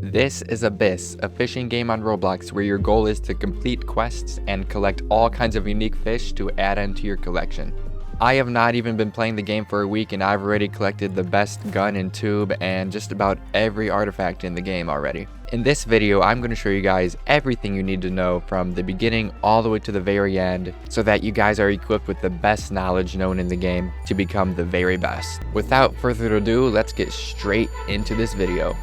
This is Abyss, a fishing game on Roblox where your goal is to complete quests and collect all kinds of unique fish to add into your collection. I have not even been playing the game for a week and I've already collected the best gun and tube and just about every artifact in the game already. In this video, I'm going to show you guys everything you need to know from the beginning all the way to the very end so that you guys are equipped with the best knowledge known in the game to become the very best. Without further ado, let's get straight into this video.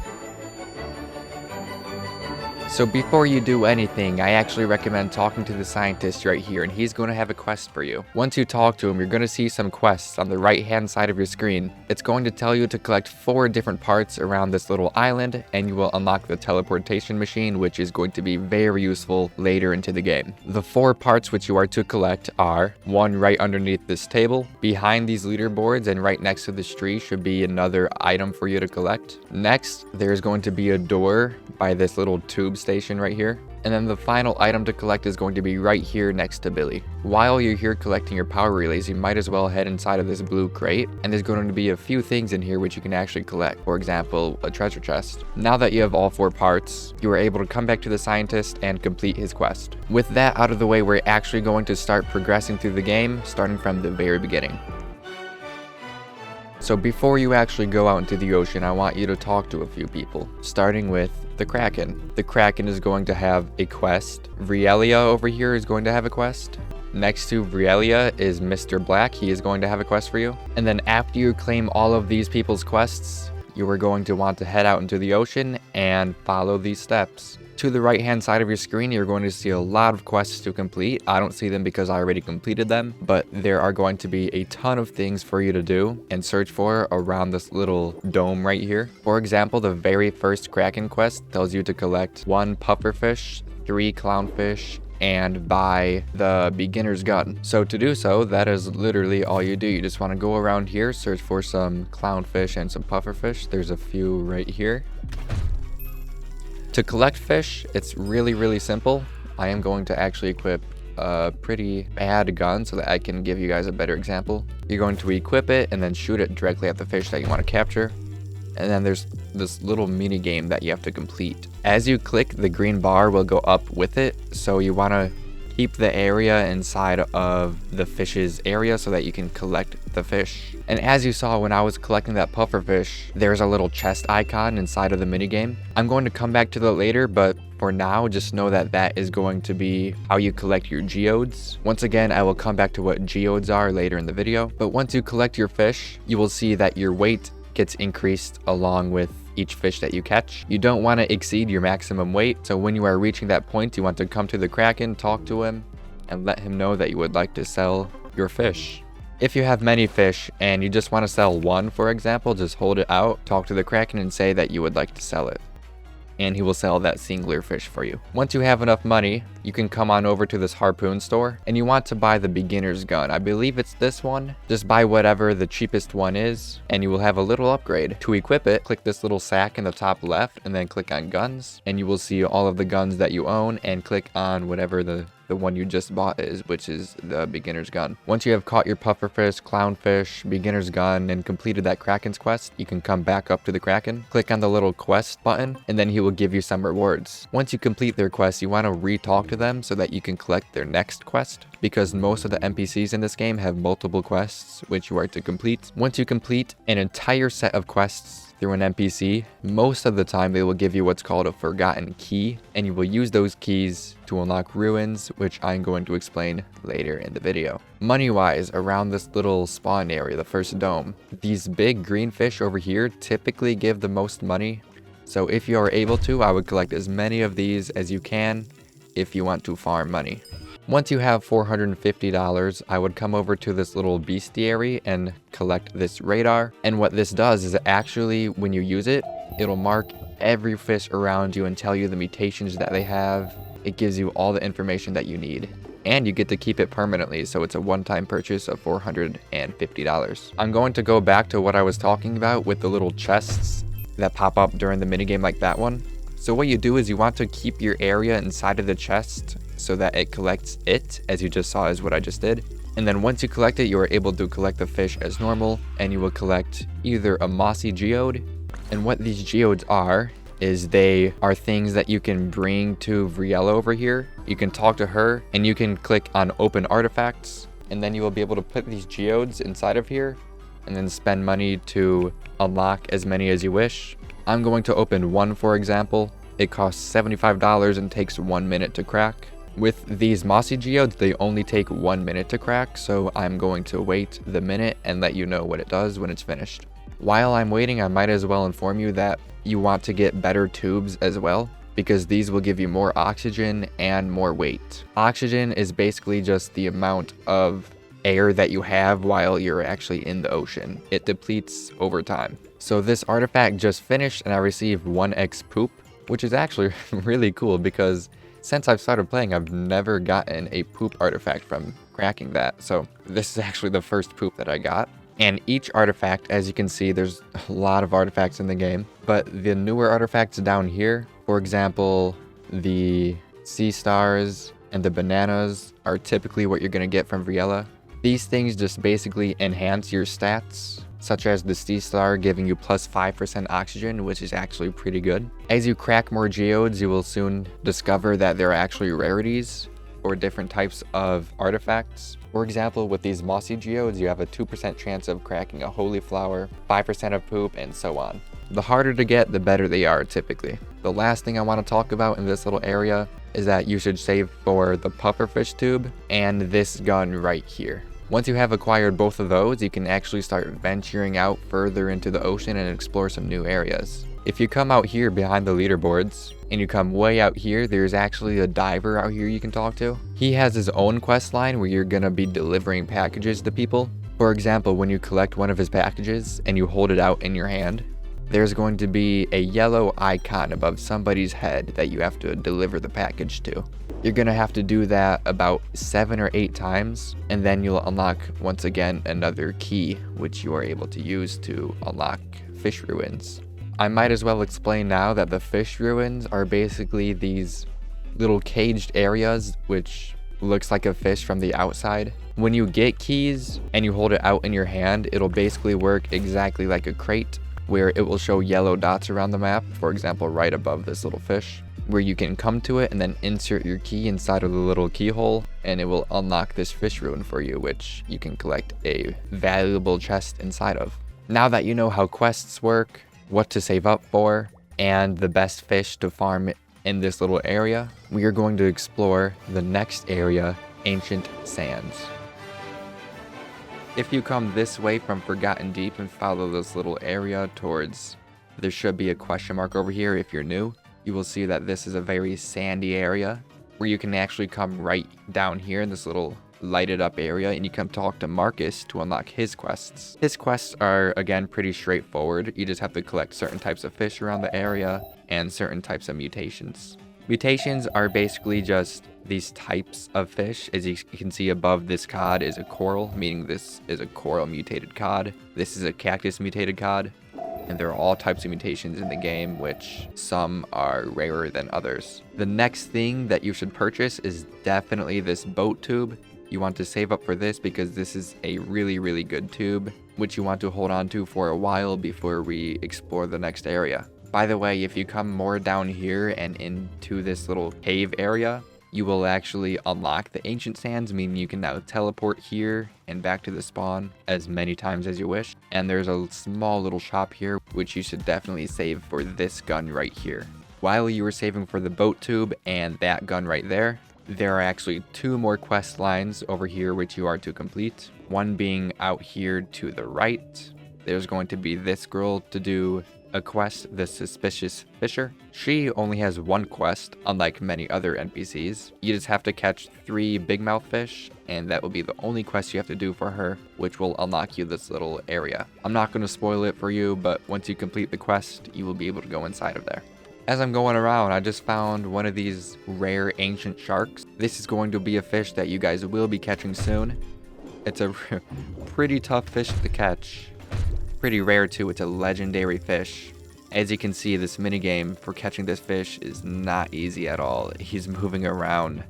So before you do anything, I actually recommend talking to the scientist right here, and he's going to have a quest for you. Once you talk to him, you're going to see some quests on the right hand side of your screen. It's going to tell you to collect 4 different parts around this little island, and you will unlock the teleportation machine, which is going to be very useful later into the game. The 4 parts which you are to collect are one right underneath this table, behind these leaderboards, and right next to this tree should be another item for you to collect. Next, there's going to be a door by this little tube station right here. And then the final item to collect is going to be right here next to Billy. While you're here collecting your power relays, you might as well head inside of this blue crate, and there's going to be a few things in here which you can actually collect. For example, a treasure chest. Now that you have all 4 parts, you are able to come back to the scientist and complete his quest. With that out of the way, we're actually going to start progressing through the game, starting from the very beginning. So before you actually go out into the ocean, I want you to talk to a few people, starting with the Kraken. The Kraken is going to have a quest. Vrielia over here is going to have a quest. Next to Vrielia is Mr. Black. He is going to have a quest for you. And then after you claim all of these people's quests, you are going to want to head out into the ocean and follow these steps. To the right hand side of your screen, you're going to see a lot of quests to complete. I don't see them because I already completed them, but there are going to be a ton of things for you to do and search for around this little dome right here. For example, the very first Kraken quest tells you to collect 1 pufferfish, 3 clownfish, and buy the beginner's gun. So to do so, that is literally all you do. You just want to go around here, search for some clownfish and some pufferfish. There's a few right here. To collect fish, it's really simple. I am going to actually equip a pretty bad gun so that I can give you guys a better example. You're going to equip it and then shoot it directly at the fish that you want to capture. And then there's this little mini game that you have to complete. As you click, the green bar will go up with it. So you want to keep the area inside of the fish's area so that you can collect the fish. And as you saw when I was collecting that pufferfish, there's a little chest icon inside of the minigame. I'm going to come back to that later, but for now, just know that that is going to be how you collect your geodes. Once again, I will come back to what geodes are later in the video. But once you collect your fish, you will see that your weight gets increased along with each fish that you catch. You don't want to exceed your maximum weight, so when you are reaching that point, you want to come to the Kraken, talk to him, and let him know that you would like to sell your fish. If you have many fish and you just want to sell 1, for example, just hold it out, talk to the Kraken and say that you would like to sell it, and he will sell that singular fish for you. Once you have enough money, you can come on over to this harpoon store and you want to buy the beginner's gun. I believe it's this one. Just buy whatever the cheapest one is and you will have a little upgrade. To equip it, click this little sack in the top left and then click on guns, and you will see all of the guns that you own, and click on whatever the one you just bought is, which is the beginner's gun. Once you have caught your pufferfish, clownfish, beginner's gun, and completed that Kraken's quest, you can come back up to the Kraken, click on the little quest button, and then he will give you some rewards. Once you complete their quest, you want to re-talk to them so that you can collect their next quest, because most of the NPCs in this game have multiple quests which you are to complete. Once you complete an entire set of quests through an NPC, most of the time they will give you what's called a forgotten key, and you will use those keys to unlock ruins, which I'm going to explain later in the video. Money wise, around this little spawn area, the first dome, these big green fish over here typically give the most money. So if you are able to, I would collect as many of these as you can if you want to farm money. Once you have $450, I would come over to this little bestiary and collect this radar. And what this does is actually, when you use it, it'll mark every fish around you and tell you the mutations that they have. It gives you all the information that you need. And you get to keep it permanently, so it's a one-time purchase of $450. I'm going to go back to what I was talking about with the little chests that pop up during the minigame like that one. So what you do is you want to keep your area inside of the chest so that it collects it, as you just saw is what I just did. And then once you collect it, you are able to collect the fish as normal, and you will collect either a mossy geode, and what these geodes are is they are things that you can bring to Vriella over here. You can talk to her and you can click on open artifacts, and then you will be able to put these geodes inside of here and then spend money to unlock as many as you wish. I'm going to open one, for example. It costs $75 and takes 1 minute to crack. With these mossy geodes, they only take 1 minute to crack, so I'm going to wait the minute and let you know what it does when it's finished. While I'm waiting, I might as well inform you that you want to get better tubes as well, because these will give you more oxygen and more weight. Oxygen is basically just the amount of air that you have while you're actually in the ocean. It depletes over time. So this artifact just finished and I received 1x poop, which is actually really cool because since I've started playing, I've never gotten a poop artifact from cracking that. So this is actually the first poop that I got. And each artifact, as you can see, there's a lot of artifacts in the game, but the newer artifacts down here, for example, the sea stars and the bananas are typically what you're going to get from Vriella. These things just basically enhance your stats, such as the sea star giving you plus 5% oxygen, which is actually pretty good. As you crack more geodes, you will soon discover that there are actually rarities or different types of artifacts. For example, with these mossy geodes, you have a 2% chance of cracking a holy flower, 5% of poop, and so on. The harder to get, the better they are typically. The last thing I want to talk about in this little area is that you should save for the pufferfish tube and this gun right here. Once you have acquired both of those, you can actually start venturing out further into the ocean and explore some new areas. If you come out here behind the leaderboards and you come way out here, there's actually a diver out here you can talk to. He has his own quest line where you're gonna be delivering packages to people. For example, when you collect one of his packages and you hold it out in your hand, there's going to be a yellow icon above somebody's head that you have to deliver the package to. You're gonna have to do that about 7 or 8 times, and then you'll unlock once again another key, which you are able to use to unlock fish ruins. I might as well explain now that the fish ruins are basically these little caged areas which looks like a fish from the outside. When you get keys and you hold it out in your hand, it'll basically work exactly like a crate, where it will show yellow dots around the map, for example right above this little fish, where you can come to it and then insert your key inside of the little keyhole and it will unlock this fish ruin for you, which you can collect a valuable chest inside of. Now that you know how quests work, what to save up for, and the best fish to farm in this little area, we are going to explore the next area, Ancient Sands. If you come this way from Forgotten Deep and follow this little area towards, there should be a question mark over here if you're new, you will see that this is a very sandy area where you can actually come right down here in this little lighted up area and you can talk to Marcus to unlock his quests. His quests are again pretty straightforward. You just have to collect certain types of fish around the area and certain types of mutations. Mutations are basically just these types of fish. As you can see above, this cod is a coral, meaning this is a coral mutated cod. This is a cactus mutated cod. And there are all types of mutations in the game, which some are rarer than others. The next thing that you should purchase is definitely this boat tube. You want to save up for this because this is a really good tube, which you want to hold on to for a while before we explore the next area. By the way, if you come more down here and into this little cave area, you will actually unlock the Ancient Sands, meaning you can now teleport here and back to the spawn as many times as you wish. And there's a small little shop here, which you should definitely save for this gun right here. While you were saving for the boat tube and that gun right there are actually 2 more quest lines over here which you are to complete. One being out here to the right. There's going to be this girl to do a quest, the Suspicious Fisher. She only has 1 quest, unlike many other NPCs. You just have to catch 3 big mouth fish, and that will be the only quest you have to do for her, which will unlock you this little area. I'm not going to spoil it for you, but once you complete the quest, you will be able to go inside of there. As I'm going around, I just found one of these rare ancient sharks. This is going to be a fish that you guys will be catching soon. It's a pretty tough fish to catch. Pretty rare too, it's a legendary fish. As you can see, this minigame for catching this fish is not easy at all. He's moving around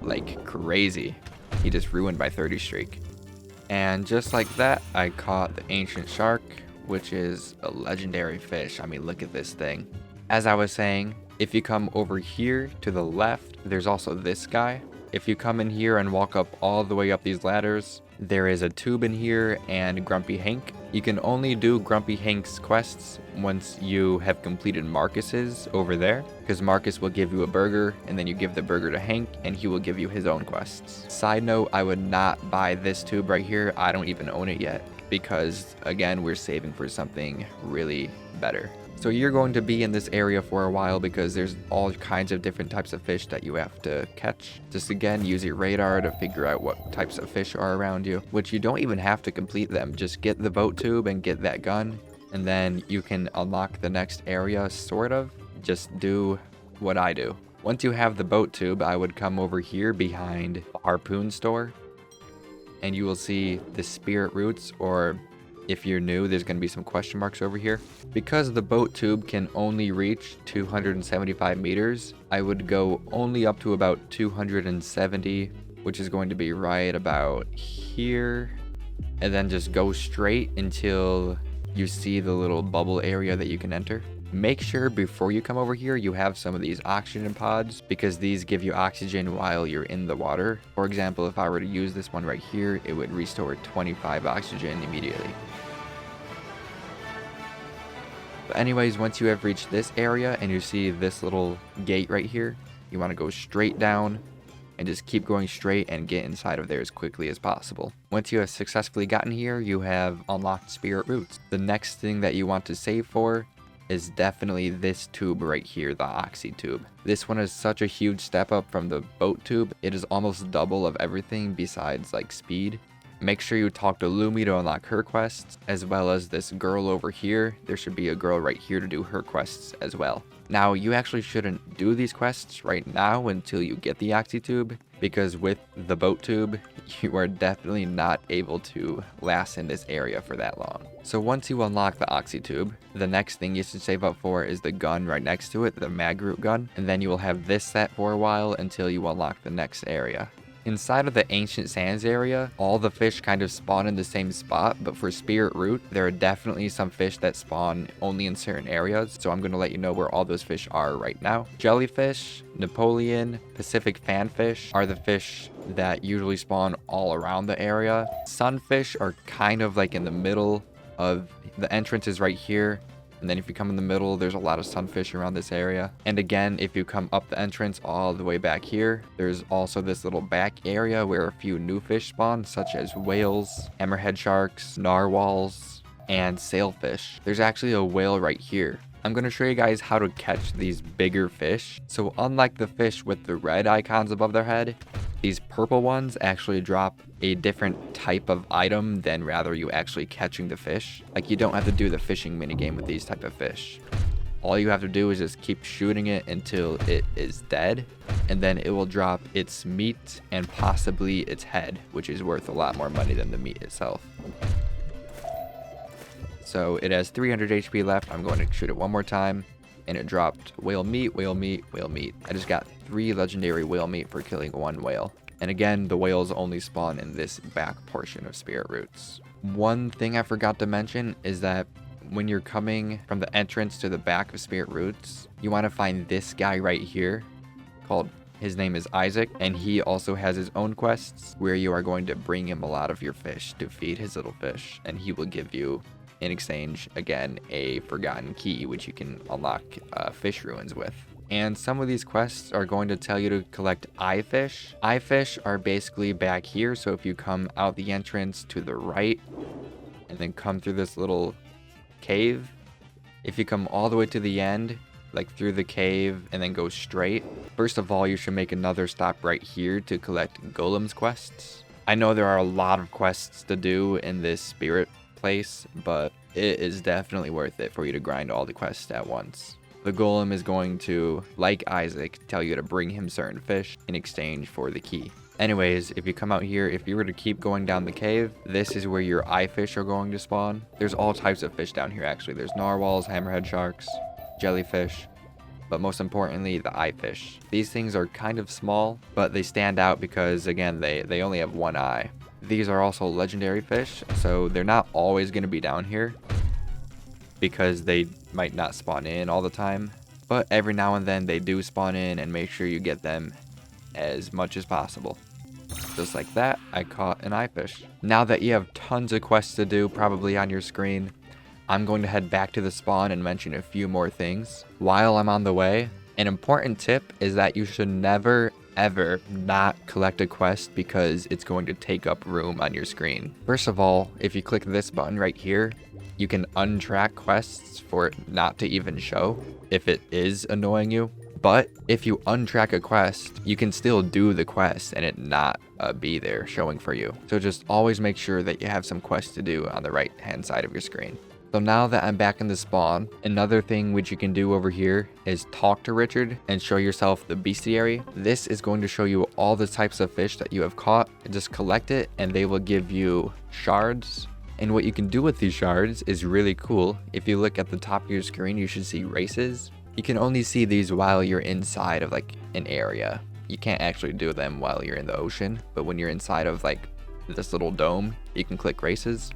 like crazy. He just ruined my 30 streak. And just like that, I caught the ancient shark, which is a legendary fish. I mean, look at this thing. As I was saying, if you come over here to the left, there's also this guy. If you come in here and walk up all the way up these ladders, there is a tube in here and Grumpy Hank. You can only do Grumpy Hank's quests once you have completed Marcus's over there, because Marcus will give you a burger and then you give the burger to Hank and he will give you his own quests. Side note, I would not buy this tube right here. I don't even own it yet because, again, we're saving for something really better. So you're going to be in this area for a while because there's all kinds of different types of fish that you have to catch. Just again, use your radar to figure out what types of fish are around you, which you don't even have to complete them. Just get the boat tube and get that gun, and then you can unlock the next area, sort of. Just do what I do. Once you have the boat tube, I would come over here behind the harpoon store, and you will see the spirit roots, or if you're new, there's going to be some question marks over here. Because the boat tube can only reach 275 meters, I would go only up to about 270, which is going to be right about here. And then just go straight until you see the little bubble area that you can enter. Make sure before you come over here, you have some of these oxygen pods, because these give you oxygen while you're in the water. For example, if I were to use this one right here, it would restore 25 oxygen immediately. But anyways, once you have reached this area and you see this little gate right here, you want to go straight down and just keep going straight and get inside of there as quickly as possible. Once you have successfully gotten here, you have unlocked spirit roots. The next thing that you want to save for is definitely this tube right here, the oxy tube. This one is such a huge step up from the boat tube. It is almost double of everything besides like speed. Make sure you talk to Lumi to unlock her quests, as well as this girl over here. There should be a girl right here to do her quests as well. Now, you actually shouldn't do these quests right now until you get the oxy tube, because with the boat tube, you are definitely not able to last in this area for that long. So once you unlock the oxy tube, the next thing you should save up for is the gun right next to it, the Magroot gun, and then you will have this set for a while until you unlock the next area. Inside of the Ancient Sands area, all the fish kind of spawn in the same spot, but for Spirit Root, there are definitely some fish that spawn only in certain areas, so I'm going to let you know where all those fish are right now. Jellyfish, Napoleon, Pacific Fanfish are the fish that usually spawn all around the area. Sunfish are kind of like in the middle of the entrance is right here. And then if you come in the middle, there's a lot of sunfish around this area. And again, if you come up the entrance all the way back here, there's also this little back area where a few new fish spawn, such as whales, hammerhead sharks, narwhals, and sailfish. There's actually a whale right here. I'm going to show you guys how to catch these bigger fish. So unlike the fish with the red icons above their head, these purple ones actually drop a different type of item than rather you actually catching the fish. Like, you don't have to do the fishing minigame with these type of fish. All you have to do is just keep shooting it until it is dead, and then it will drop its meat and possibly its head, which is worth a lot more money than the meat itself. So it has 300 HP left. I'm going to shoot it one more time, and it dropped whale meat, whale meat, whale meat. I just got 3 legendary whale meat for killing 1 whale. And again, the whales only spawn in this back portion of Spirit Roots. One thing I forgot to mention is that when you're coming from the entrance to the back of Spirit Roots, you want to find this guy right here his name is Isaac, and he also has his own quests where you are going to bring him a lot of your fish to feed his little fish, and he will give you in exchange, again, a forgotten key, which you can unlock fish ruins with. And some of these quests are going to tell you to collect eye fish. Eye fish are basically back here, so if you come out the entrance to the right, and then come through this little cave, if you come all the way to the end, like through the cave, and then go straight, first of all, you should make another stop right here to collect Golem's quests. I know there are a lot of quests to do in this spirit place, but it is definitely worth it for you to grind all the quests at once. The golem is going to, like Isaac, tell you to bring him certain fish in exchange for the key. Anyways, if you come out here, if you were to keep going down the cave, this is where your eye fish are going to spawn. There's all types of fish down here, actually. There's narwhals, hammerhead sharks, jellyfish, but most importantly, the eye fish. These things are kind of small, but they stand out because, again, they only have one eye. These are also legendary fish, so they're not always going to be down here because they might not spawn in all the time. but every now and then they do spawn in, and make sure you get them as much as possible. Just like that, I caught an eyefish. Now that you have tons of quests to do probably on your screen, I'm going to head back to the spawn and mention a few more things. While I'm on the way, an important tip is that you should never ever not collect a quest because it's going to take up room on your screen. First of all, if you click this button right here, you can untrack quests for it not to even show if it is annoying you. But if you untrack a quest, you can still do the quest and it not be there showing for you. So just always make sure that you have some quests to do on the right hand side of your screen. So now that I'm back in the spawn, another thing which you can do over here is talk to Richard and show yourself the bestiary. This is going to show you all the types of fish that you have caught. Just collect it and they will give you shards. And what you can do with these shards is really cool. If you look at the top of your screen, you should see races. You can only see these while you're inside of like an area. You can't actually do them while you're in the ocean, but when you're inside of like this little dome, you can click races.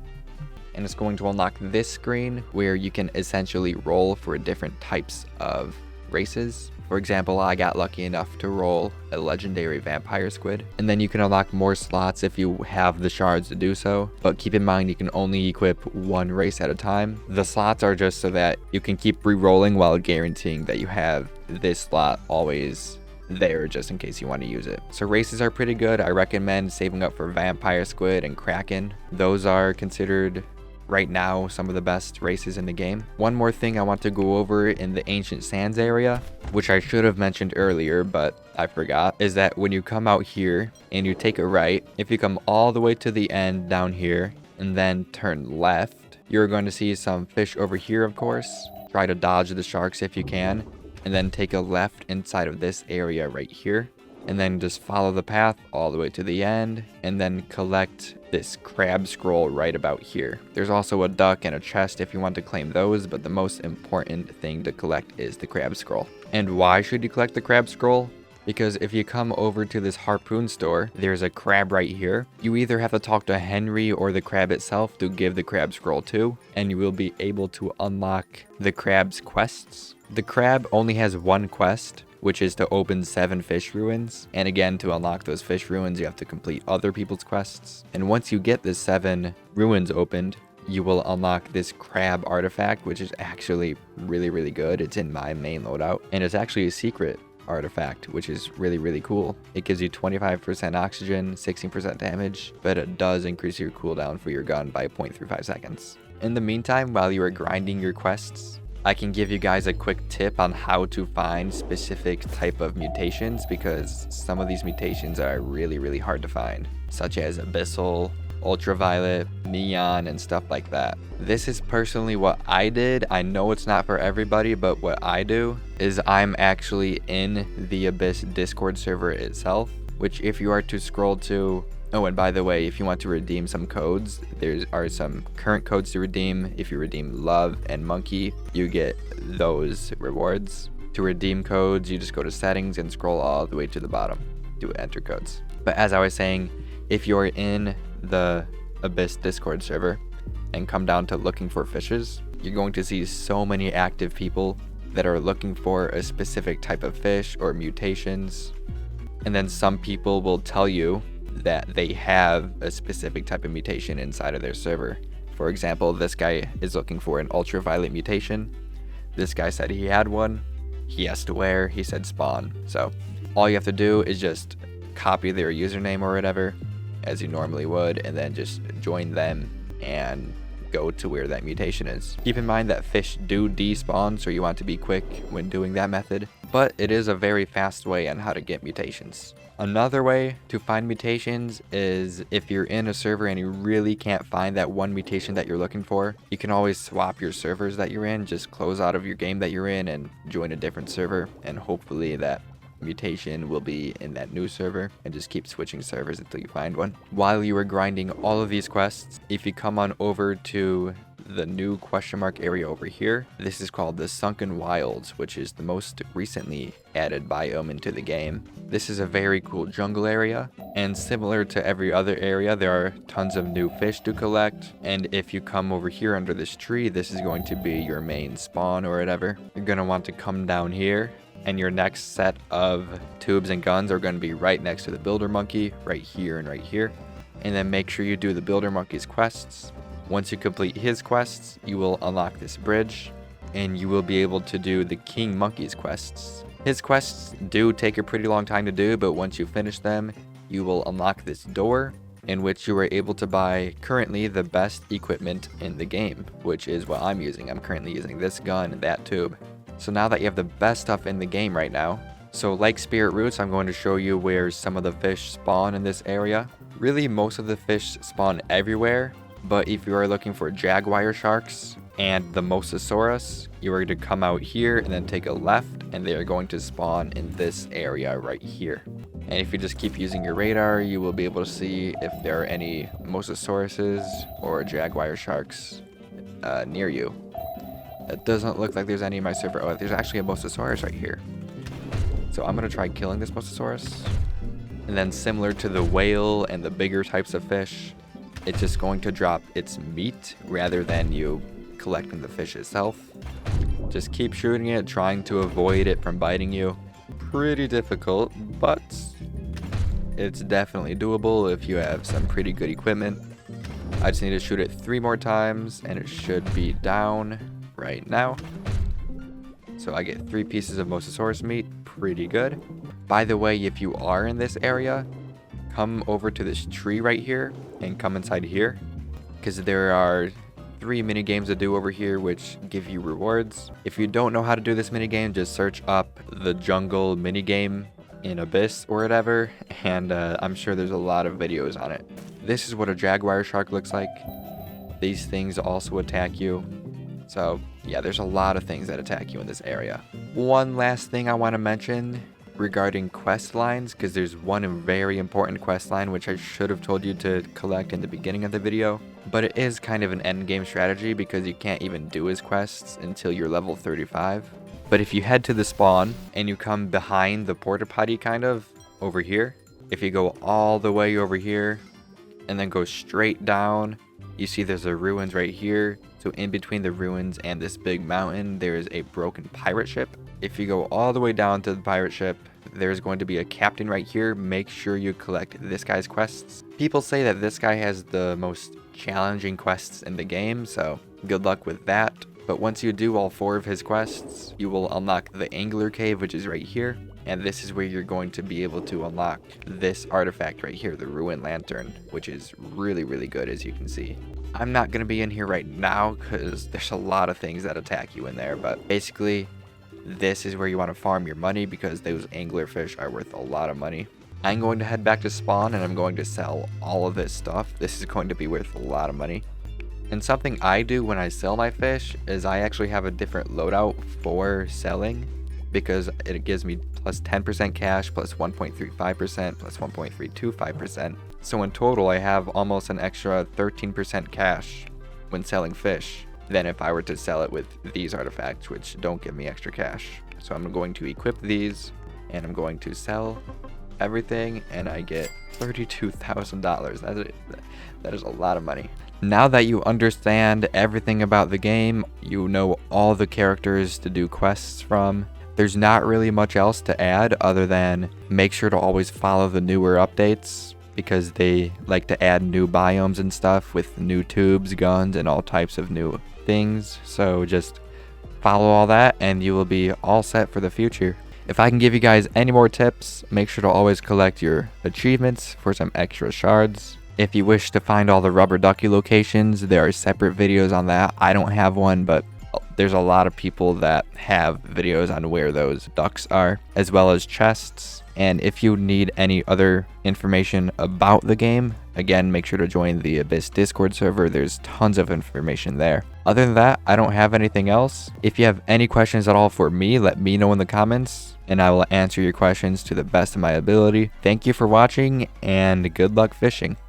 And it's going to unlock this screen where you can essentially roll for different types of races. For example, I got lucky enough to roll a legendary vampire squid, and then you can unlock more slots if you have the shards to do so, but keep in mind you can only equip one race at a time. The slots are just so that you can keep re-rolling while guaranteeing that you have this slot always there just in case you want to use it. So races are pretty good. I recommend saving up for vampire squid and kraken. Those are considered right now some of the best races in the game. One more thing I want to go over in the Ancient Sands area, which I should have mentioned earlier but I forgot, is that when you come out here and you take a right, if you come all the way to the end down here and then turn left, you're going to see some fish over here, of course. Try to dodge the sharks if you can, and then take a left inside of this area right here, and then just follow the path all the way to the end, and then collect this crab scroll right about here. There's also a duck and a chest if you want to claim those, but the most important thing to collect is the crab scroll. And why should you collect the crab scroll? Because if you come over to this harpoon store, there's a crab right here. You either have to talk to Henry or the crab itself to give the crab scroll to, and you will be able to unlock the crab's quests. The crab only has one quest, which is to open 7 fish ruins. And again, to unlock those fish ruins, you have to complete other people's quests. And once you get the 7 ruins opened, you will unlock this crab artifact, which is actually really, really good. It's in my main loadout, and it's actually a secret artifact, which is really, really cool. It gives you 25% oxygen, 16% damage, but it does increase your cooldown for your gun by 0.35 seconds. In the meantime, while you are grinding your quests, I can give you guys a quick tip on how to find specific type of mutations, because some of these mutations are really, really hard to find, such as abyssal, ultraviolet, neon, and stuff like that. This is personally what I did. I know it's not for everybody, but what I do is I'm actually in the Abyss Discord server itself, which if you are to scroll to, oh, and by the way, if you want to redeem some codes, there are some current codes to redeem. If you redeem Love and Monkey, you get those rewards. To redeem codes, you just go to settings and scroll all the way to the bottom to enter codes. But as I was saying, if you're in the Abyss Discord server and come down to looking for fishes, you're going to see so many active people that are looking for a specific type of fish or mutations. And then some people will tell you that they have a specific type of mutation inside of their server. For example, this guy is looking for an ultraviolet mutation. This guy said he had one. He asked where, he said spawn. So all you have to do is just copy their username or whatever, as you normally would, and then just join them and go to where that mutation is. Keep in mind that fish do despawn, so you want to be quick when doing that method, but it is a very fast way on how to get mutations. Another way to find mutations is if you're in a server and you really can't find that one mutation that you're looking for, you can always swap your servers that you're in. Just close out of your game that you're in and join a different server, and hopefully that mutation will be in that new server, and just keep switching servers until you find one. While you are grinding all of these quests, if you come on over to the new question mark area over here. This is called the Sunken Wilds, which is the most recently added biome into the game. This is a very cool jungle area, and similar to every other area, there are tons of new fish to collect. And if you come over here under this tree, this is going to be your main spawn or whatever. You're going to want to come down here, and your next set of tubes and guns are going to be right next to the builder monkey, right here and right here. And then make sure you do the builder monkey's quests. Once you complete his quests, you will unlock this bridge, and you will be able to do the king monkey's quests. His quests do take a pretty long time to do, but once you finish them, you will unlock this door, in which you are able to buy currently the best equipment in the game, which is what I'm using. I'm currently using this gun and that tube. So now that you have the best stuff in the game right now, so like Spirit Roots, I'm going to show you where some of the fish spawn in this area. Really, most of the fish spawn everywhere, but if you are looking for jaguar sharks and the Mosasaurus, you are going to come out here and then take a left, and they are going to spawn in this area right here. And if you just keep using your radar, you will be able to see if there are any Mosasauruses or jaguar sharks near you. It doesn't look like there's any in my server. Oh, there's actually a Mosasaurus right here. So I'm going to try killing this Mosasaurus. And then similar to the whale and the bigger types of fish, it's just going to drop its meat rather than you collecting the fish itself. Just keep shooting it, trying to avoid it from biting you. Pretty difficult, but it's definitely doable if you have some pretty good equipment. I just need to shoot it 3 more times, and it should be down right now. So I get 3 pieces of Mosasaurus meat. Pretty good. By the way, if you are in this area, come over to this tree right here and come inside here, because there are 3 mini games to do over here which give you rewards. If you don't know how to do this mini game, just search up the jungle mini game in Abyss or whatever, and I'm sure there's a lot of videos on it. This is what a jaguar shark looks like. These things also attack you. So yeah, there's a lot of things that attack you in this area. One last thing I want to mention regarding quest lines, because there's one very important quest line which I should have told you to collect in the beginning of the video, but it is kind of an end game strategy because you can't even do his quests until you're level 35. But if you head to the spawn and you come behind the porta potty kind of over here, if you go all the way over here and then go straight down, you see there's a ruins right here. So in between the ruins and this big mountain, there is a broken pirate ship. If you go all the way down to the pirate ship, there's going to be a captain right here. Make sure you collect this guy's quests. People say that this guy has the most challenging quests in the game, so good luck with that. But once you do all 4 of his quests, you will unlock the Angler Cave, which is right here. And this is where you're going to be able to unlock this artifact right here, the Ruined Lantern, which is really, really good, as you can see. I'm not going to be in here right now because there's a lot of things that attack you in there, but basically this is where you want to farm your money because those anglerfish are worth a lot of money. I'm going to head back to spawn and I'm going to sell all of this stuff. This is going to be worth a lot of money. And something I do when I sell my fish is I actually have a different loadout for selling, because it gives me plus 10% cash, plus 1.35%, plus 1.325%. So in total, I have almost an extra 13% cash when selling fish than if I were to sell it with these artifacts, which don't give me extra cash. So I'm going to equip these, and I'm going to sell everything, and I get $32,000. That is a lot of money. Now that you understand everything about the game, you know all the characters to do quests from, there's not really much else to add other than make sure to always follow the newer updates, because they like to add new biomes and stuff with new tubes, guns, and all types of new things. So just follow all that and you will be all set for the future. If I can give you guys any more tips, make sure to always collect your achievements for some extra shards. If you wish to find all the rubber ducky locations, there are separate videos on that. I don't have one, but there's a lot of people that have videos on where those ducks are, as well as chests. And if you need any other information about the game, again, make sure to join the Abyss Discord server. There's tons of information there. Other than that, I don't have anything else. If you have any questions at all for me, let me know in the comments, and I will answer your questions to the best of my ability. Thank you for watching, and good luck fishing.